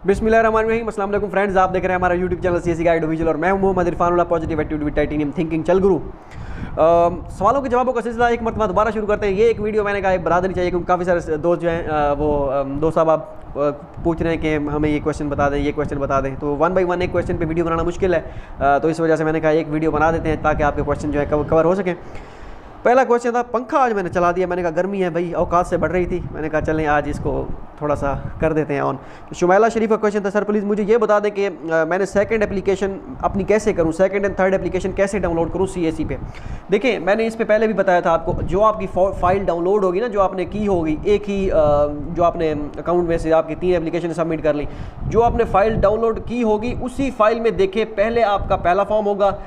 बिस्मिल्लाहिर्रहमानिर्रहीम। अस्सलाम वालेकुम फ्रेंड्स, आप देख रहे हैं हमारा YouTube channel CSC guide official और मैं हूं Mohammad Irfan positive attitude with titanium thinking चल गुरु। सवालों के जवाबों का सिलसिला एक मरतबा दोबारा शुरू करते हैं। ये एक वीडियो मैंने कहा एक बना देनी चाहिए क्योंकि काफ़ी सारे दोस्त जो हैं वो दोस्त साहब आप पूछ रहे हैं कि हमें ये क्वेश्चन बता दें, ये क्वेश्चन बता दें, तो 1 बाई 1 एक क्वेश्चन पे वीडियो बनाना मुश्किल है, तो इस वजह से मैंने कहा एक वीडियो बना देते हैं ताकि आपके क्वेश्चन जो है कवर हो सकें। पहला क्वेश्चन था, पंखा आज मैंने चला दिया, मैंने कहा गर्मी है भाई, औकात से बढ़ रही थी, मैंने कहा चलें आज इसको थोड़ा सा कर देते हैं ऑन। शुमैला शरीफ का क्वेश्चन था, सर प्लीज़ मुझे ये बता दें कि मैंने सेकंड एप्लीकेशन अपनी कैसे करूं, सेकंड एंड थर्ड एप्लीकेशन कैसे डाउनलोड करूं सीएससी पे। देखिए मैंने इस पे पहले भी बताया था आपको, जो आपकी फाइल डाउनलोड होगी ना, जो आपने की होगी एक ही जो आपने अकाउंट में से आपकी 3 एप्लीकेशन सबमिट कर ली, जो आपने फाइल डाउनलोड की होगी उसी फाइल में देखिए पहले आपका पहला फॉर्म होगा,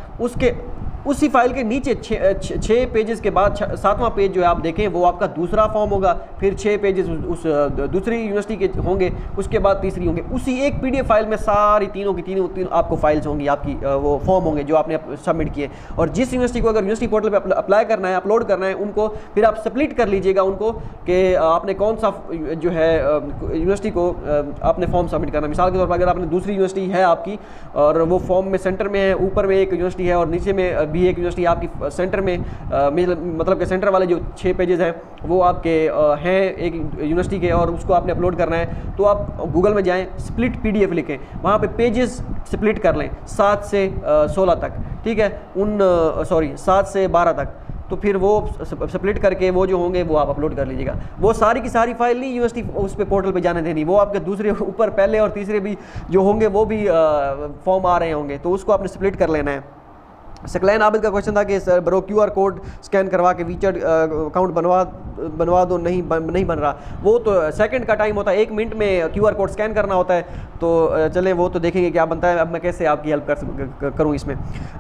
उसी फाइल के नीचे 6 पेजेस के बाद 7वां पेज जो है आप देखें वो आपका दूसरा फॉर्म होगा, फिर 6 पेजेस उस दूसरी यूनिवर्सिटी के होंगे, उसके बाद तीसरी होंगे। उसी एक पीडीएफ फाइल में सारी तीनों आपको फाइल्स होंगी, आपकी वो फॉर्म होंगे जो आपने सबमिट किए। और जिस यूनिवर्सिटी को अगर यूनिवर्सिटी पोर्टल पे अप्लाई करना है, अपलोड करना है, उनको फिर आप स्प्लिट कर लीजिएगा उनको कि आपने कौन सा जो है यूनिवर्सिटी को आपने फॉर्म सबमिट करना है। मिसाल के तौर पर अगर आपने दूसरी यूनिवर्सिटी है आपकी और वो फॉर्म में सेंटर में है, ऊपर में एक यूनिवर्सिटी है और नीचे में भी एक यूनिवर्सिटी आपकी सेंटर में, मतलब कि सेंटर वाले जो 6 पेजेस हैं वो आपके हैं एक यूनिवर्सिटी के और उसको आपने अपलोड करना है, तो आप गूगल में जाएं, स्प्लिट पीडीएफ लिखें, वहाँ पे पेजेस स्प्लिट कर लें 7 से 16 तक, ठीक है, 7 से 12 तक, तो फिर वो स्प्लिट करके वो जो होंगे वो आप अपलोड कर लीजिएगा। वो सारी की सारी फाइल नहीं यूनिवर्सिटी उस पे पोर्टल पे जाने देनी, वो आपके दूसरे ऊपर पहले और तीसरे भी जो होंगे वो भी फॉर्म आ रहे होंगे, तो उसको आपने स्प्लिट कर लेना है। सकलैन आबिद का क्वेश्चन था कि sir bro QR code scan करवा के वीचैट अकाउंट बनवा दो, नहीं बन रहा। वो तो सेकंड का टाइम होता है, 1 मिनट में क्यूआर कोड स्कैन करना होता है, तो चलें वो तो देखेंगे क्या बनता है। अब मैं कैसे आपकी हेल्प करूँ इसमें।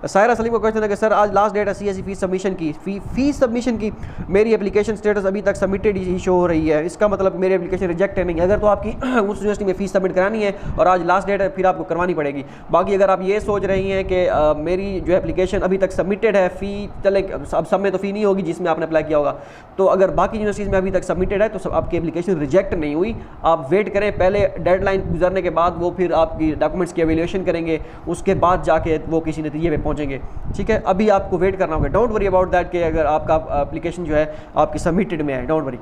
सायरा सलीम का क्वेश्चन है कि सर आज लास्ट डेट है सीएससी फीस सबमिशन की, फीस सबमिशन की, मेरी एप्लीकेशन स्टेटस अभी तक सबमिटेड ही शो हो रही है, इसका मतलब मेरी एप्लीकेशन रिजेक्ट है नहीं। अगर तो आपकी उस यूनिवर्सिटी में फ़ीस सबमिट करानी है और आज लास्ट डेट है फिर आपको करवानी पड़ेगी। बाकी अगर आप ये सोच रही हैं कि मेरी जो एप्लीकेशन अभी तक सबमिटेड है, फ़ी चले अब सब में तो फ़ी नहीं होगी जिसमें आपने अप्लाई किया होगा, तो अगर बाकी यूनिवर्सिटीज़ में अभी तक सबमिटेड है तो सब आपकी एप्लीकेशन रिजेक्ट नहीं हुई। आप वेट करें, पहले डेडलाइन गुजरने के बाद वो फिर आपकी डॉक्यूमेंट्स की एवेल्यूएशन करेंगे, उसके बाद जाके वो किसी नतीजे पे पहुंचेंगे, ठीक है। अभी आपको वेट करना होगा, डोंट वरी अबाउट दैट कि अगर आपका एप्लीकेशन जो है आपकी सबमिटेड में है, don't worry,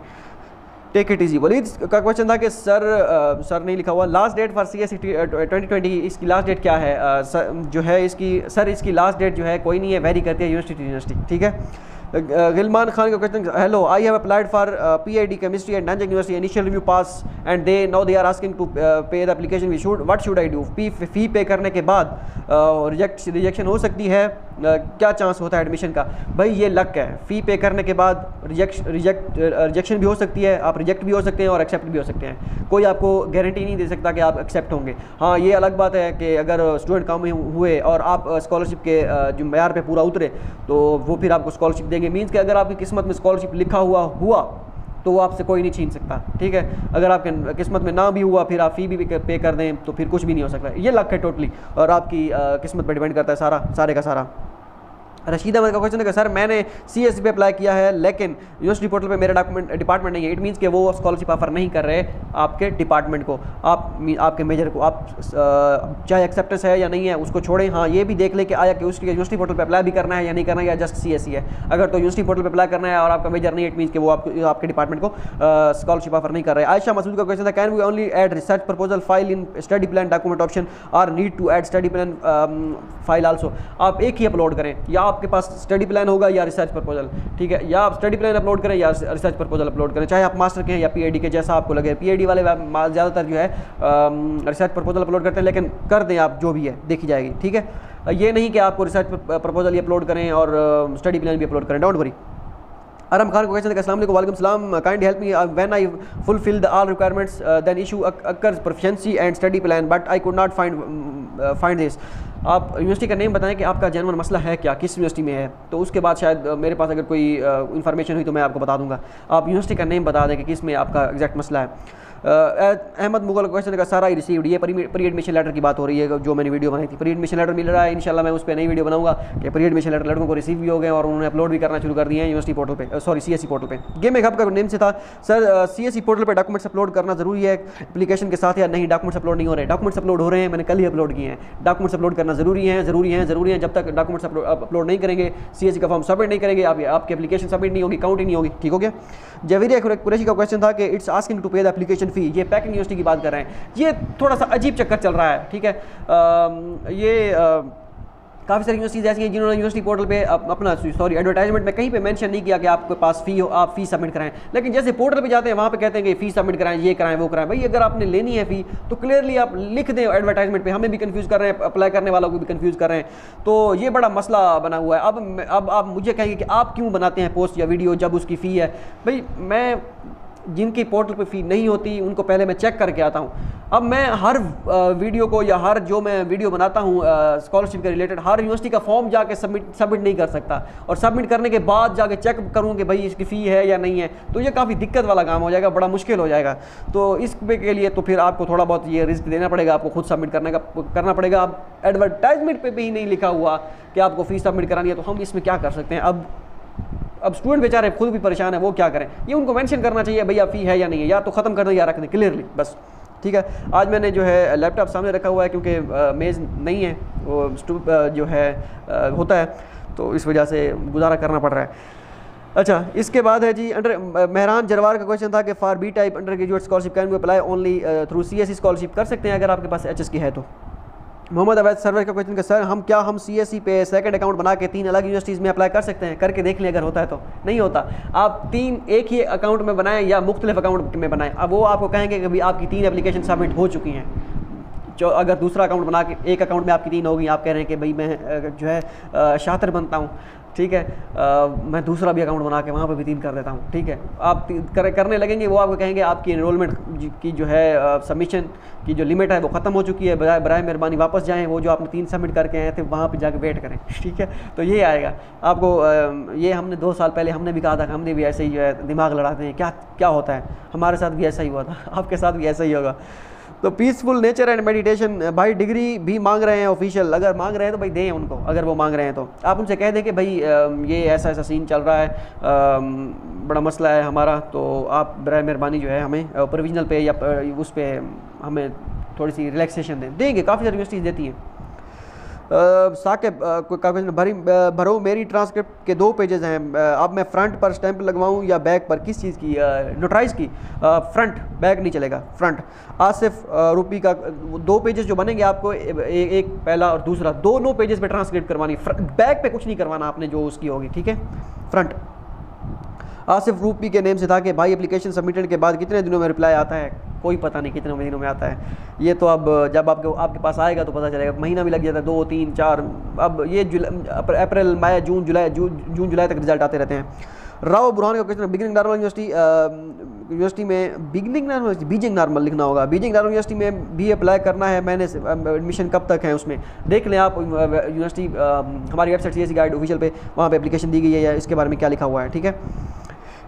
take it easy. Waleed का क्वेश्चन था कि सर नहीं लिखा हुआ, लास्ट डेट फॉर सीएससी 2020 इसकी लास्ट डेट क्या है, जो है इसकी लास्ट डेट जो है कोई नहीं है, वेरी करती है यूनिवर्सिटी, ठीक है। गिलमान खान का question, hello I have applied for PhD chemistry at Nanjing University, initial review pass and they are asking to pay the application, what should I do. Fee pay करने के बाद रिजेक्शन हो सकती है, क्या चांस होता है एडमिशन का। भाई ये लक है, फ़ी पे करने के बाद रिजेक्शन भी हो सकती है, आप रिजेक्ट भी हो सकते हैं और एक्सेप्ट भी हो सकते हैं, कोई आपको गारंटी नहीं दे सकता कि आप एक्सेप्ट होंगे। हाँ ये अलग बात है कि अगर स्टूडेंट कम हुए और आप स्कॉलरशिप के जो मैयार पे पूरा उतरे तो वो फिर आपको स्कॉलरशिप देंगे। मीन्स कि अगर आपकी किस्मत में स्कॉलरशिप लिखा हुआ तो वो आपसे कोई नहीं छीन सकता, ठीक है। अगर आपके किस्मत में ना भी हुआ फिर आप फ़ी भी पे कर दें तो फिर कुछ भी नहीं हो सकता। ये लक है टोटली, और आपकी किस्मत पर डिपेंड करता है सारे का सारा। रशीद अहमद का क्वेश्चन है कि सर मैंने सीएससी पे अप्लाई किया है लेकिन यूनिवर्सिटी पोर्टल पे मेरा डिपार्टमेंट नहीं है, इट मीन्स कि वो स्कॉलरशिप ऑफर नहीं कर रहे आपके डिपार्टमेंट को, आपके मेजर को। आप चाहे एक्सेप्टेंस है या नहीं है उसको छोड़ें, हाँ ये भी देख लें कि आया कि उसके यूनिवर्सिटी पोर्टल पे अप्लाई भी करना है या नहीं करना है, या जस्ट सीएससी है। अगर तो यूनिवर्सिटी पोर्टल पे अप्लाई करना है और आपका मेजर नहीं है, इट मीन्स कि वो आपके डिपार्टमेंट को स्कॉलरशिप ऑफर नहीं कर रहे हैं। आयशा मसूद का क्वेश्चन था, can we only add research proposal file in study plan document option और need to add study plan file also. आप एक ही अपलोड करें, या आपके पास स्टडी प्लान होगा या रिसर्च प्रपोजल, ठीक है, या आप स्टडी प्लान अपलोड करें या रिसर्च प्रपोजल अपलोड करें, चाहे आप मास्टर के हैं या पीएचडी के, जैसा आपको लगे। पीएचडी वाले ज़्यादातर जो है रिसर्च प्रपोजल अपलोड करते हैं, लेकिन कर दें आप जो भी है देखी जाएगी, ठीक है। ये नहीं कि आपको रिसर्च प्रपोजल ही अपलोड करें और स्टडी प्लान भी अपलोड करें, डोंट वरी। अरम खान को क्वेश्चन है, अस्सलाम वालेकुम, वालेकुम सलाम, kind help me when I fulfil the all requirements then issue occurs proficiency and study plan but I could not find this. आप यूनिवर्सिटी का नेम बताएं कि आपका जेन्युइन मसला है क्या, किस यूनिवर्सिटी में है, तो उसके बाद शायद मेरे पास अगर कोई इन्फॉर्मेशन हुई तो मैं आपको बता दूंगा। आप यूनिवर्सिटी का नेम बता दें कि किस में आपका एग्जैक्ट मसला है। अहमद मुगल क्वेश्चन का सारा ही रिसीव्ड, ये प्री एडमिशन लेटर की बात हो रही है जो मैंने वीडियो बनाई थी। प्री एडमिशन लेटर मिल रहा है, इंशाल्लाह मैं उस पर नई वीडियो बनाऊंगा कि प्री एडमिशन लेटर लड़कों को रिसीव भी हो गए और उन्होंने अपलोड भी करना शुरू कर दिए हैं यूनिवर्सिटी पोर्टल पे, सॉरी CSE पोर्टल पे। गेम हब का नेम से था सर CSE पोर्टल पे डॉक्यूमेंट्स अपलोड करना जरूरी है एप्लीकेशन के साथ या नहीं? डॉक्यूमेंट्स अपलोड नहीं हो रहे, डॉक्यूमेंट्स अपलोड हो रहे हैं, मैंने कल ही अपलोड किए हैं। डॉक्यूमेंट्स अपलोड करना जरूरी है, जब तक डॉक्यूमेंट्स अपलोड नहीं करेंगे, CSE का फॉर्म सबमिट नहीं करेंगे, आपकी एप्लीकेशन सबमिट नहीं होगी, काउंट ही नहीं होगी। ठीक हो गया। जवेरिया कुरैशी का क्वेश्चन था कि it's asking to pay the application fee, ये पैकिंग यूनिवर्सिटी की बात कर रहे हैं। ये थोड़ा सा अजीब चक्कर चल रहा है, ठीक है। काफ़ी सारी यूनिवर्सिटीज़ ऐसी हैं जिन्होंने यूनिवर्सिटी पोर्टल पे अपना एडवर्टाइजमेंट में कहीं पे मेंशन नहीं किया कि आपके पास फ़ी हो, आप फ़ी सबमिट कराएं, लेकिन जैसे पोर्टल पे जाते हैं वहाँ पे कहते हैं कि फ़ी सबमिट कराएं, ये कराएं, वो कराएं। भाई अगर आपने लेनी है फ़ी तो क्लियरली आप लिख दें एडवर्टाइजमेंट पे, हमें भी कंफ्यूज कर रहे हैं, अप्लाई करने वालों को भी कंफ्यूज कर रहे हैं, तो ये बड़ा मसला बना हुआ है। अब आप मुझे कहेंगे कि आप क्यों बनाते हैं पोस्ट या वीडियो जब उसकी फ़ी है? भाई मैं जिनकी पोर्टल पे फ़ी नहीं होती उनको पहले मैं चेक करके आता हूँ। अब मैं हर वीडियो को या हर जो मैं वीडियो बनाता हूँ स्कॉलरशिप के रिलेटेड, हर यूनिवर्सिटी का फॉर्म जाके सबमिट नहीं कर सकता, और सबमिट करने के बाद जाके चेक करूँ कि भाई इसकी फ़ी है या नहीं है, तो ये काफ़ी दिक्कत वाला काम हो जाएगा, बड़ा मुश्किल हो जाएगा। तो इस के लिए तो फिर आपको थोड़ा बहुत ये रिस्क देना पड़ेगा, आपको खुद सबमिट करना पड़ेगा। अब एडवर्टाइजमेंट पर भी नहीं लिखा हुआ कि आपको फ़ीस सबमिट करानी है, तो हम इसमें क्या कर सकते हैं? अब स्टूडेंट बेचारे खुद भी परेशान है, वो क्या करें? ये उनको मेंशन करना चाहिए भैया फ़ी है या नहीं है, या तो ख़त्म कर दें या रख दें क्लियरली, बस। ठीक है। आज मैंने जो है लैपटॉप सामने रखा हुआ है क्योंकि मेज़ नहीं है, वो जो है होता है, तो इस वजह से गुजारा करना पड़ रहा है। अच्छा, इसके बाद है जी अंडर मेहरान जरवार का क्वेश्चन था कि for B type undergraduate scholarship can we apply only through CSE scholarship? कर सकते हैं अगर आपके पास HS की है तो। मोहम्मद अवैध सर्वर का क्वेश्चन का सर हम CSE पे सेकंड अकाउंट बना के 3 अलग यूनिवर्सिटीज़ में अप्लाई कर सकते हैं? करके देख लें अगर होता है तो। नहीं होता, आप 3 एक ही अकाउंट में बनाएं या मुख्तलिफ अकाउंट में बनाएं। अब वो आपको कहेंगे कि भाई आपकी 3 एप्लीकेशन सबमिट हो चुकी हैं। जो अगर दूसरा अकाउंट बना के एक अकाउंट में आपकी 3 होगी, आप कह रहे हैं कि भाई मैं जो है शातिर बनता हूँ, ठीक है, मैं दूसरा भी अकाउंट बना के वहाँ पे भी 3 कर देता हूँ, ठीक है, आप करने लगेंगे, वो आपको कहेंगे आपकी एनरोलमेंट की जो है सबमिशन की जो लिमिट है वो ख़त्म हो चुकी है, बराए मेहरबानी वापस जाएँ, वो जो आपने 3 सबमिट करके आए थे वहाँ पे जाके वेट करें। ठीक है, तो ये आएगा आपको। ये हमने 2 साल पहले हमने भी कहा था कि हमने भी ऐसे ही जो है दिमाग लड़ाते हैं, क्या होता है, हमारे साथ भी ऐसा ही हुआ था, आपके साथ भी ऐसा ही होगा। तो पीसफुल नेचर एंड मेडिटेशन, भाई डिग्री भी मांग रहे हैं ऑफिशियल, अगर मांग रहे हैं तो भाई दें उनको, अगर वो मांग रहे हैं तो आप उनसे कह दें कि भाई ये ऐसा सीन चल रहा है, बड़ा मसला है हमारा, तो आप बराए मेहरबानी जो है हमें प्रोविजनल पे या उस पर हमें थोड़ी सी रिलैक्सेशन देंगे। काफ़ी सारी यूनिवर्सिटीज़ देती हैं। साकिब भरो मेरी ट्रांसक्रिप्ट के 2 पेजेस हैं, अब मैं फ्रंट पर स्टैंप लगवाऊं या बैक पर? किस चीज़ की? नोटराइज की? फ्रंट, बैक नहीं चलेगा, फ्रंट। आसिफ रूपी का 2 पेजेस जो बनेंगे आपको, एक पहला और दूसरा, दोनों पेजेस पे ट्रांसक्रिप्ट करवानी, बैक पे कुछ नहीं करवाना आपने, जो उसकी होगी, ठीक है, फ्रंट। आसिफ रूपी के नेम से था कि भाई एप्लीकेशन सबमिटेड के बाद कितने दिनों में रिप्लाई आता है? कोई पता नहीं कितने दिनों में आता है, ये तो अब जब आपके पास आएगा तो पता चलेगा। महीना भी लग जाता है, 2, 3, 4, अब ये अप्रैल, मई, जून, जुलाई तक रिजल्ट आते रहते हैं। राव बुरहान का क्वेश्चन, बिगिनिंग नॉर्मल यूनिवर्सिटी में बीजिंग नॉर्मल लिखना होगा, बीजिंग नॉर्मल यूनिवर्सिटी में भी अप्लाई करना है मैंने, एडमिशन कब तक है उसमें? देख लें आप यूनिवर्सिटी हमारी वेबसाइट CSE गाइड ऑफिशियल पे, वहाँ पे एप्लीकेशन दी गई है या इसके बारे में क्या लिखा हुआ है, ठीक है।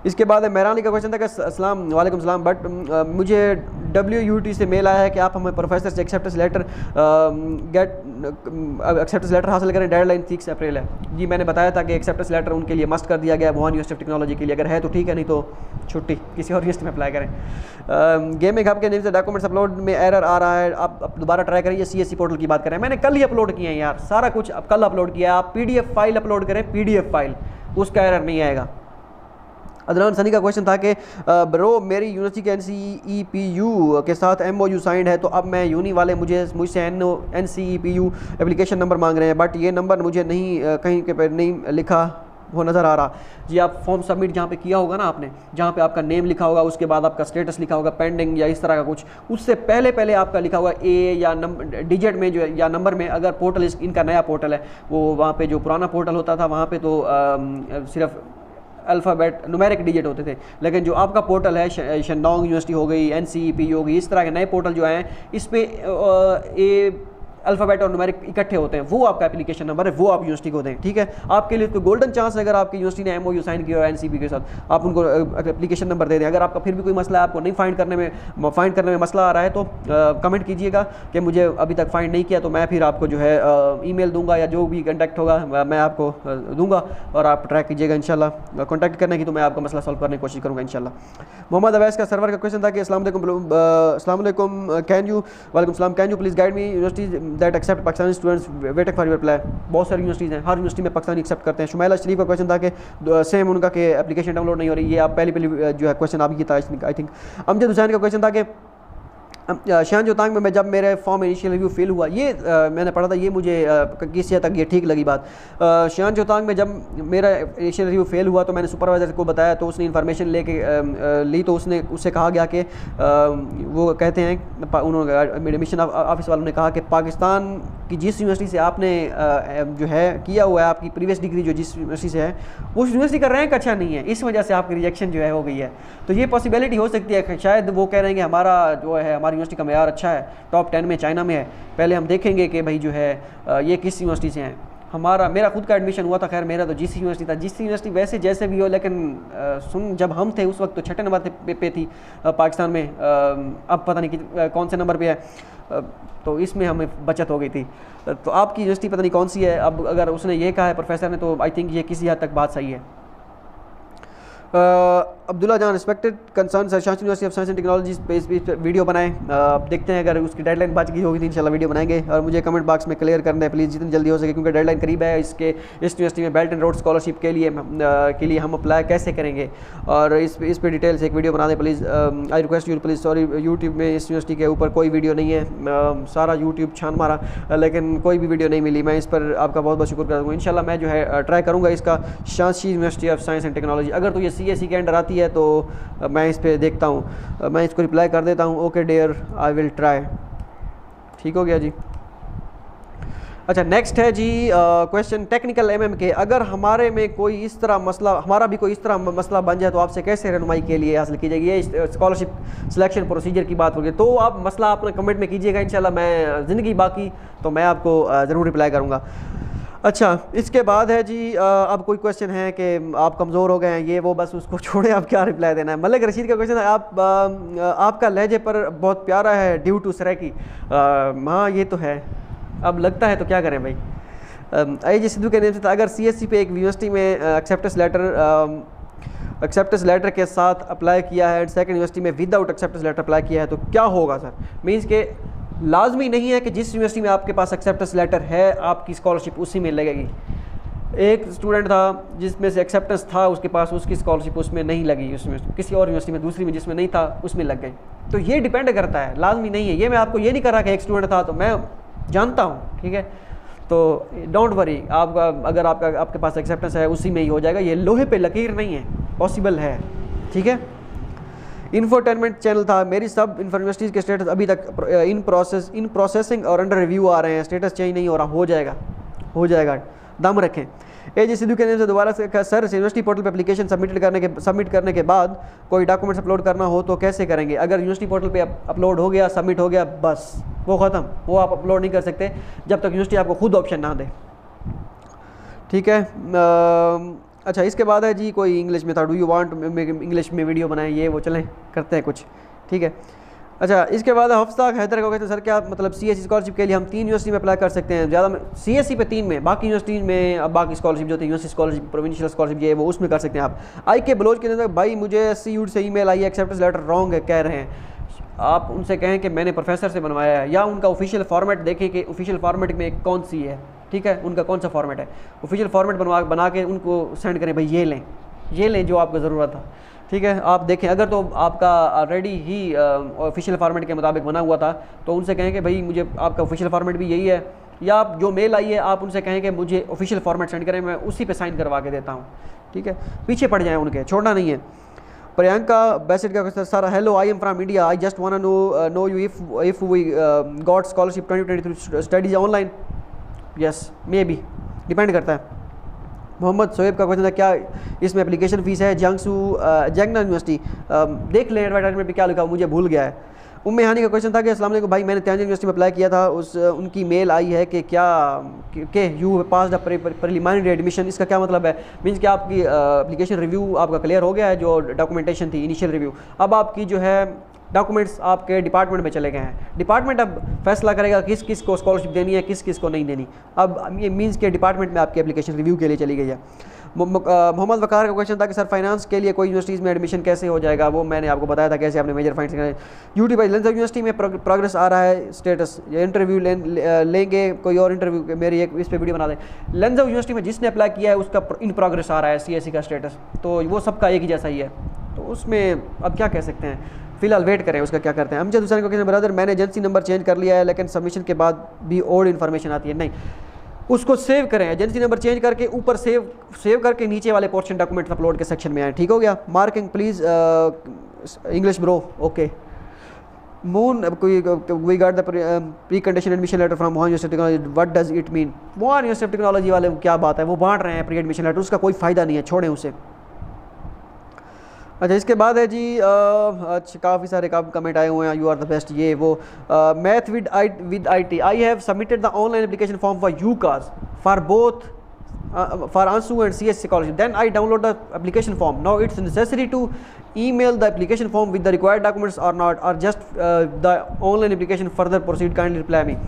इसके बाद मेहरानी का क्वेश्चन था कि अस्सलाम वालेकुम सलाम, बट मुझे WUT से मेल आया है कि आप हमें प्रोफेसर से एक्सेप्टेंस लेटर हासिल करें, डेडलाइन 6 अप्रैल है। जी मैंने बताया था कि एक्सेप्टेंस लेटर उनके लिए मस्ट कर दिया गया वुहान यूनिवर्सिटी ऑफ टेक्नोलॉजी के लिए, अगर है तो ठीक है, नहीं तो छुट्टी, किसी और यूनिवर्सिटी में अप्लाई करें। गेमिंग हब के नेम से डॉक्यूमेंट्स अपलोड में एरर आ रहा है, आप दोबारा ट्राई करिए। CSE पोर्टल की बात करें, मैंने कल ही अपलोड किया है यार, सारा कुछ अब कल अपलोड किया है। आप PDF फाइल अपलोड करें, PDF फाइल, उसका एरर नहीं आएगा। अदनान सनी का क्वेश्चन था कि ब्रो मेरी यूनिवर्सिटी के NCEPU के साथ MOU साइंड है, तो अब मैं यूनी वाले मुझसे NCEPU एप्लीकेशन नंबर मांग रहे हैं, बट ये नंबर मुझे नहीं कहीं के पे नहीं लिखा वो नज़र आ रहा। जी आप फॉर्म सबमिट जहाँ पे किया होगा ना आपने, जहाँ पे आपका नेम लिखा होगा, उसके बाद आपका स्टेटस लिखा होगा पेंडिंग या इस तरह का कुछ, उससे पहले आपका लिखा होगा A या डिजिट में जो या नंबर में, अगर पोर्टल इनका नया पोर्टल है, वो वहाँ पे जो पुराना पोर्टल होता था वहाँ पे तो सिर्फ अल्फ़ाबेट न्यूमेरिक डिजिट होते थे, लेकिन जो आपका पोर्टल है शेंडोंग यूनिवर्सिटी हो गई, NCEPU हो गई, इस तरह के नए पोर्टल जो हैं इस पर अल्फ़ाबेट और न्यूमेरिक इकट्ठे होते हैं, वो आपका एप्लीकेशन नंबर है, वो आप यूनिवर्सिटी को दें। ठीक है, आपके लिए तो गोल्डन चांस है, अगर आपकी यूनिवर्सिटी ने MOU साइन किया है NCB के साथ, आप उनको एप्लीकेशन नंबर दे दें। अगर आपका फिर भी कोई मसला है, आपको नहीं फाइंड करने में मसला आ रहा है, तो कमेंट कीजिएगा कि मुझे अभी तक फाइंड नहीं किया, तो मैं फिर आपको जो है ईमेल दूंगा या जो भी कॉन्टैक्ट होगा मैं आपको दूंगा और आप ट्रैक कीजिएगा इंशाल्लाह। कॉन्टैक्ट करने की तो मैं आपका मसला सॉल्व करने की कोशिश करूँगा इंशाल्लाह। मोहम्मद अवैस का सर्वर का क्वेश्चन था कि अस्सलाम वालेकुम, कैन यू, वालेकुम सलाम, can you please guide me universities that accept Pakistani students, waiting for your reply. बहुत सारी यूनिवर्सिटीज़ हैं, हर यूनिवर्सिटी में पाकिस्तानी एक्सेप्ट करते हैं। शुमैला शरीफ का क्वेश्चन था कि सेम उनका कि एप्लीकेशन डाउनलोड नहीं हो रही, ये आप पहली जो है क्वेश्चन आपकी था आई थिंक। अमजद हुसैन का क्वेश्चन था कि शान जोतांग में जब मेरे फॉर्म इनिशियल रिव्यू फेल हुआ, ये मैंने पढ़ा था, ये मुझे किसी हद तक ये ठीक लगी बात। शान जोतांग में जब मेरा इनिशियल रिव्यू फेल हुआ तो मैंने सुपरवाइज़र को बताया, तो उसने इन्फॉर्मेशन ली, तो उससे कहा गया कि वो कहते हैं, उन्होंने मेरे मिशन ऑफिस वालों ने कहा कि पाकिस्तान की जिस यूनिवर्सिटी से आपने जो है किया हुआ है, आपकी प्रीवियस डिग्री जो जिस यूनिवर्सिटी से है, वो यूनिवर्सिटी का रैंक अच्छा नहीं है, इस वजह से आपकी रिजेक्शन जो है हो गई है। तो ये पॉसिबिलिटी हो सकती है कि शायद वो कह रहे हैं कि हमारा जो है हमारी यूनिवर्सिटी का मेयार अच्छा है, टॉप 10 में चाइना में है, पहले हम देखेंगे कि भाई जो है ये किस यूनिवर्सिटी से हैं। मेरा खुद का एडमिशन हुआ था, खैर मेरा तो GC यूनिवर्सिटी था। GC यूनिवर्सिटी वैसे जैसे भी हो, लेकिन जब हम थे उस वक्त तो 6ठे नंबर पे थी पाकिस्तान में, अब पता नहीं कौन से नंबर पे है, तो इसमें हमें बचत हो गई थी। तो आपकी यूनिवर्सिटी पता नहीं कौन सी है, अब अगर उसने ये कहा है प्रोफेसर ने, तो आई थिंक ये किसी हद तक बात सही है। अब्दुल्ला जान, respected concern sir, Shastri university of science and technology पे इस वीडियो बनाएं। देखते हैं, अगर उसकी डेडलाइन बच गई होगी तो इंशाल्लाह वीडियो बनाएंगे। और मुझे कमेंट बॉक्स में क्लियर करना है प्लीज़ जितनी जल्दी हो सके, क्योंकि डेडलाइन करीब है। इस यूनिवर्सिटी में बेल्ट एंड रोड स्कॉलरशिप के लिए हम अप्लाई कैसे करेंगे, और इस पे डिटेल से एक वीडियो बना दें please. I request you please. Sorry, YouTube में इस यूनिवर्सिटी के ऊपर कोई वीडियो नहीं है, सारा यूट्यूब छान मारा, लेकिन कोई भी वीडियो नहीं मिली। मैं इस पर आपका बहुत बहुत शुक्र करूँगा। इंशाल्लाह मैं जो है ट्राई करूँगा इसका। Shastri university of science and technology, अगर तो ये CSE के अंडर आती है तो मैं इस पे देखता हूँ, मैं इसको रिप्लाई कर देता हूँ, okay dear I will try. ठीक हो गया जी। अच्छा, नेक्स्ट है जी क्वेश्चन टेक्निकल MM के, अगर हमारा भी कोई इस तरह मसला बन जाए तो आपसे कैसे रहनुमाई के लिए हासिल की जाएगी। ये स्कॉलरशिप सिलेक्शन प्रोसीजर की बात होगी, तो आप मसला अपने कमेंट में कीजिएगा, इंशाल्लाह मैं ज़िंदगी बाकी तो मैं आपको ज़रूर रिप्लाई करूँगा। अच्छा, इसके बाद है जी अब कोई क्वेश्चन है कि आप कमज़ोर हो गए हैं, ये वो, बस उसको छोड़े, आप क्या रिप्लाई देना है। मलिक रशीद का क्वेश्चन है, आपका लहजे पर बहुत प्यारा है ड्यू टू सराकी। हाँ ये तो है, अब लगता है तो क्या करें भाई। AJ सिद्धू के नेम से था, अगर CSE पे एक यूनिवर्सिटी में एक्सेप्टेंस लेटर के साथ अप्लाई किया है, सेकंड यूनिवर्सिटी में विदाउट एक्सेप्टेंस लेटर अप्लाई किया है, तो क्या होगा सर। मीन्स के लाजमी नहीं है कि जिस यूनिवर्सिटी में आपके पास एक्सेप्टेंस लेटर है आपकी स्कॉलरशिप उसी में लगेगी। एक स्टूडेंट था जिसमें से एक्सेप्टेंस था उसके पास, उसकी स्कॉलरशिप उसमें नहीं लगी, उसमें किसी और यूनिवर्सिटी में, दूसरी में जिसमें नहीं था उसमें लग गई। तो ये डिपेंड करता है, लाजमी नहीं है। ये मैं आपको ये नहीं कर रहा कि एक स्टूडेंट था तो मैं जानता हूँ, ठीक है, तो डोंट वरी, अगर आपके पास एक्सेप्टेंस है उसी में ही हो जाएगा। ये लोहे पे लकीर नहीं है, पॉसिबल है, ठीक है। इन्फोटेनमेंट चैनल था, मेरी सब यूनिवर्सिटीज़ के स्टेटस अभी तक इन प्रोसेसिंग और अंडर रिव्यू आ रहे हैं, स्टेटस चेंज नहीं हो रहा, हो जाएगा, दम रखें। AJ सिद्धू के नाम से दोबारा से सर, यूनिवर्सिटी पोर्टल पर एप्लीकेशन सबमिट करने के बाद कोई डॉक्यूमेंट्स अपलोड करना हो तो कैसे करेंगे। अगर यूनिवर्सिटी पोर्टल पे अपलोड हो गया, सबमिट हो गया, बस वो ख़त्म, वो आप अपलोड नहीं कर सकते जब तक यूनिवर्सिटी आपको खुद ऑप्शन ना दे, ठीक है। अच्छा, इसके बाद है जी कोई इंग्लिश में था, डू यू वांट इंग्लिश में वीडियो बनाए, ये वो, चलें करते हैं कुछ, ठीक है। अच्छा, इसके बाद हफ्ता हैदर को कहते हैं सर क्या मतलब CSE स्कॉलरशिप के लिए हम 3 यूनिवर्सिटी में अप्लाई कर सकते हैं, ज़्यादा में CSE पे 3 में, बाकी यूनिवर्सिटीज़ में अब बाकी स्कॉलरशिप जो होती है यूनिवर्सिटी स्कॉलरशिप, प्रोविंशियल स्कॉलरशिप, ये वो उसमें कर सकते हैं आप। IK बलोच के अंदर, भाई मुझे SCU से ईमेल आई है, एक्सेप्टेंस लेटर रॉन्ग है कह रहे हैं। आप उनसे कहें कि मैंने प्रोफेसर से बनवाया है, या उनका ऑफिशियल फॉर्मेट देखें कि ऑफिशियल फॉर्मेट में कौन सी है, ठीक है, उनका कौन सा फॉर्मेट है, ऑफिशियल फॉर्मेट बना के उनको सेंड करें, भाई ये लें जो आपको ज़रूरत था, ठीक है। आप देखें, अगर तो आपका ऑलरेडी ही ऑफिशियल फॉर्मेट के मुताबिक बना हुआ था तो उनसे कहें कि भाई मुझे आपका ऑफिशियल फॉर्मेट भी यही है, या आप जो मेल आई है आप उनसे कहें कि मुझे ऑफिशियल फॉर्मेट सेंड करें, मैं उसी पे साइन करवा के देता हूँ, ठीक है। पीछे पड़ जाएँ उनके, छोड़ना नहीं है। प्रियंका बैसेट का question, sir hello, I am from India, I just want to know you if we got scholarship 2023 studies online. Yes, maybe, depend करता है। मोहम्मद सोएब का क्वेश्चन था, क्या इसमें एप्लीकेशन फ़ीस है। जियांगना यूनिवर्सिटी, देख लें एडवर्टाइजमेंट पे क्या लिखा, मुझे भूल गया है। उम्मे हानी का क्वेश्चन था कि अस्सलाम वालेकुम भाई, मैंने त्यान यूनिवर्सिटी में अप्लाई किया था, उनकी मेल आई है कि क्या कि you pass the preliminary admission. इसका क्या मतलब है? मीन्स कि आपकी एप्लीकेशन रिव्यू आपका क्लियर हो गया है, जो डॉक्यूमेंटेशन थी इनिशियल रिव्यू, अब आपकी जो है डॉक्यूमेंट्स आपके डिपार्टमेंट में चले गए हैं। डिपार्टमेंट अब फैसला करेगा किस किस को स्कॉलरशिप देनी है, किस किस को नहीं देनी। अब ये मीन्स के डिपार्टमेंट में आपकी एप्लीकेशन रिव्यू के लिए चली गई है। मोहम्मद वकार का क्वेश्चन था कि सर फाइनेंस के लिए कोई यूनिवर्सिटीज़ में एडमिशन कैसे हो जाएगा? वो मैंने आपको बताया था कैसे आपने मेजर फाइंड करें। यूट्यूब लेंस यूनिवर्सिटी में प्रोग्रेस आ रहा है, स्टेटस इंटरव्यू लेंगे, कोई और इंटरव्यू मेरी एक इस पर वीडियो बना दें। लेंस यूनिवर्सिटी में जिसने अप्लाई किया है उसका इन प्रोग्रेस आ रहा है CSE का स्टेटस, तो वो सबका एक ही जैसा ही है, तो उसमें अब क्या कह सकते हैं, फिलहाल वेट करें उसका क्या करते हैं। अमजद हुसैन को कहते हैं ब्रदर मैंने एजेंसी नंबर चेंज कर लिया है लेकिन सबमिशन के बाद भी ओल्ड इन्फॉर्मेशन आती है। नहीं, उसको सेव करें, एजेंसी नंबर चेंज करके ऊपर सेव करके नीचे वाले पोर्शन डॉक्यूमेंट्स अपलोड के सेक्शन में आए। ठीक हो गया। Marking please English bro, okay. Moon we got the precondition admission letter from Wuhan University Technology, what does it mean? Wuhan University Technology वाले क्या बात है, वो बांट रहे हैं प्री एडमिशन लेटर, उसका कोई फ़ायदा नहीं है, छोड़ें उसे। अच्छा, इसके बाद है जी अच्छा काफ़ी सारे कमेंट आए हुए हैं, यू आर द बेस्ट, ये वो math with IT I have submitted the online application form for UCAS for both for ANSU and CS scholarship. Then I download the application form. Now it's necessary to email the application form with the required documents or not, or just the online application further proceed, kindly reply me.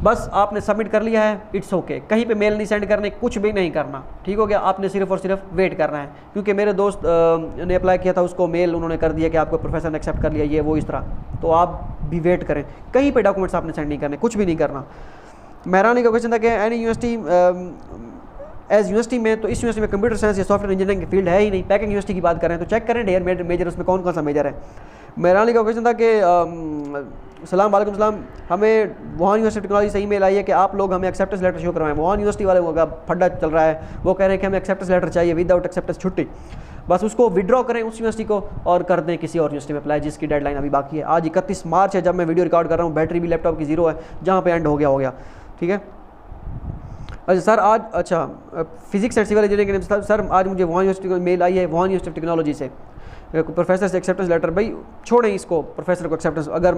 बस आपने submit कर लिया है, it's okay, कहीं पे mail नहीं send करने, कुछ भी नहीं करना। ठीक हो गया, आपने सिर्फ और सिर्फ वेट करना है, क्योंकि मेरे दोस्त ने अप्लाई किया था, उसको मेल उन्होंने कर दिया कि आपको प्रोफेसर ने एक्सेप्ट कर लिया, ये वो इस तरह, तो आप भी वेट करें, कहीं पे डॉक्यूमेंट्स आपने सेंड नहीं करने, कुछ भी नहीं करना। मेहरानी का क्वेश्चन था कि एनी यूनिवर्सिटी एज यूनिवर्सिटी में, तो इस यूनिवर्सिटी में कंप्यूटर साइंस या सॉफ्टवेयर इंजीनियरिंग की फील्ड है ही नहीं। पैकिंग यूनिवर्सिटी की बात करें तो चेक करें डेयर मेजर उसमें कौन कौन सा मेजर है। मेहरानी का क्वेश्चन था कि सलाम वालेकुम सलाम, हमें वुहान यूनिवर्सिटी टेक्नोलॉजी से ईमेल आई है कि आप लोग हमें एक्सेप्टेंस लेटर शो करवाएं। वुहान यूनिवर्सिटी वाले का फड्डा चल रहा है, वो कह रहे हैं कि हमें एक्सेप्टेंस लेटर चाहिए, विदाउट एक्सेप्टेंस छुट्टी। बस उसको विड्रॉ करें उस यूनिवर्सिटी को और कर दें किसी और यूनिवर्सिटी में अप्लाई, जिसकी डेडलाइन अभी बाकी है। आज 31 मार्च है जब मैं वीडियो रिकॉर्ड कर रहा हूँ, बैटरी भी लैपटॉप की 0 है, जहाँ पे एंड हो गया। ठीक है। अच्छा सर आज, अच्छा फिजिक्स एंड सिविल इंजीनियरिंग के सर आज मुझे वुहान यूनिवर्सिटी को मेल आई है, वुहान यूनिवर्सिटी टेक्नोलॉजी से, प्रोफेसर से एक्सेप्टेंस लेटर। भाई छोड़ें इसको, प्रोफेसर को एक्सेप्टेंस अगर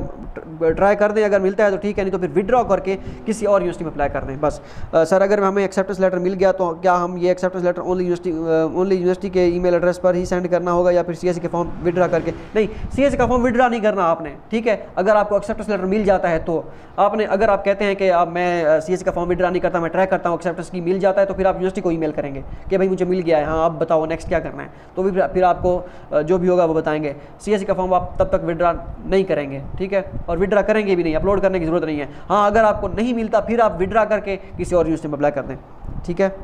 ट्राई कर दें, अगर मिलता है तो ठीक है, नहीं तो फिर विड्रॉ करके किसी और यूनिवर्सिटी में अप्लाई कर दें बस। सर अगर हमें एक्सेप्टेंस लेटर मिल गया तो क्या हम ये एक्सेप्टेंस लेटर ओनली यूनिवर्सिटी के ईमेल एड्रेस पर ही सेंड करना होगा या फिर CSE के फॉर्म विड्रा करके? नहीं, CSE का फॉर्म विड्रा नहीं करना आपने। ठीक है, अगर आपको एक्सेप्टेंस लेटर मिल जाता है तो आपने, अगर आप कहते हैं कि अब मैं CSE का फॉर्म विड्रा नहीं करता, मैं ट्राई करता हूँ, एक्सेप्टेंस की मिल जाता है, तो फिर आप यूनिवर्सिटी को ईमेल करेंगे कि भाई मुझे मिल गया है, हाँ आप बताओ नेक्स्ट क्या करना है, तो फिर आपको जो भी होगा वो बताएंगे। CSE का फॉर्म आप तब तक विड्रा नहीं करेंगे, ठीक है, और विड्रा करेंगे भी नहीं, अपलोड करने की जरूरत नहीं है। हाँ अगर आपको नहीं मिलता फिर आप विड्रा करके किसी और यूनिवर्सिटी में अप्लाई कर दें। ठीक है।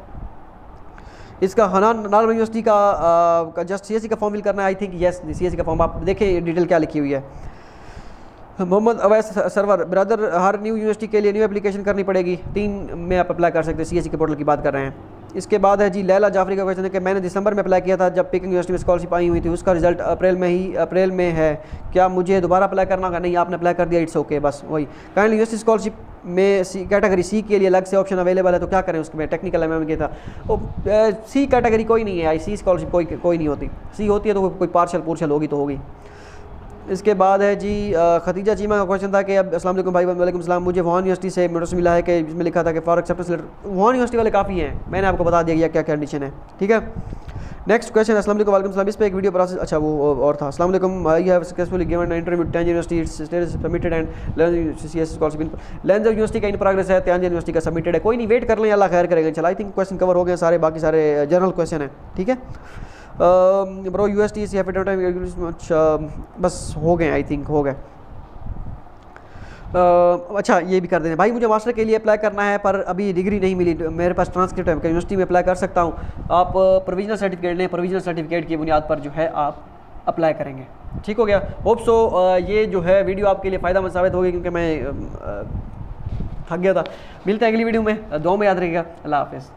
इसका हनान नाल यूनिवर्सिटी का जस्ट CSE का फॉर्म फिल करना है, आई थिंक यस। CSE का फॉर्म आप देखें डिटेल क्या लिखी हुई है। मोहम्मद अवैस सरवर ब्रदर, हर न्यू यूनिवर्सिटी के लिए न्यू एप्लीकेशन करनी पड़ेगी, 3 में आप अप्लाई कर सकते हैं, CSE के पोर्टल की बात कर रहे हैं। इसके बाद है जी लैला जाफरी का क्वेश्चन है कि मैंने दिसंबर में अप्लाई किया था जब पिकिंग यूनिवर्सिटी में स्कॉलरशिप आई हुई थी, उसका रिजल्ट अप्रैल में है, क्या मुझे दोबारा अप्लाई करना होगा? नहीं, आपने अप्लाई कर दिया, इट्स ओके, बस वही। काइंडली यूनिवर्सिटी स्कॉलरशिप में कैटेगरी C के लिए अलग से ऑप्शन अवेलेबल है, तो क्या करें उसमें? टेक्निकल MM किया था, C कैटेगरी कोई नहीं है, C स्कॉलरशिप कोई नहीं होती, C होती है तो कोई पार्शल होगी तो होगी। इसके बाद है जी खतीजा चीमा का क्वेश्चन था कि अब अस्सलाम वालेकुम भाई, वालेकुम सलाम, मुझे वुहान यूनिवर्सिटी से नोटिस मिला है कि जिसमें लिखा था कि for acceptance letter. Wuhan University वाले काफ़ी हैं, मैंने आपको बता दिया क्या क्या कंडीशन है। ठीक है। नेक्स्ट क्वेश्चन, अस्सलाम वालेकुम वालेकुम सलाम, इस पर एक वीडियो प्रोसेस, अच्छा वो और था। अस्सलाम वालेकुम, I have successfully given interview with Tanzania university, status submitted and CS scholarship. Lens university का इन प्रोग्रेस है, तंजानिया यूनिवर्सिटी का सबमिटेड है, कोई नहीं वेट कर लें, अल्लाह खैर करेगा। चला, आई थिंक क्वेश्चन कवर हो गए सारे, बाकी सारे जनरल क्वेश्चन है। ठीक है ब्रो, UST से अच्छा बस हो गए, आई थिंक हो गए। अच्छा ये भी कर देना भाई, मुझे मास्टर के लिए अप्लाई करना है पर अभी डिग्री नहीं मिली, मेरे पास ट्रांसक्रिप्ट है, यूनिवर्सिटी में अप्लाई कर सकता हूँ? आप प्रोविजनल सर्टिफिकेट लें, प्रोविजनल सर्टिफिकेट की बुनियाद पर जो है आप अप्लाई करेंगे। ठीक हो गया। होप सो ये जो है वीडियो आपके लिए फ़ायदा साबित होगी, क्योंकि मैं थक गया था। मिलते हैं अगली वीडियो में, दुआ में याद रखिएगा। अल्लाह हाफिज़।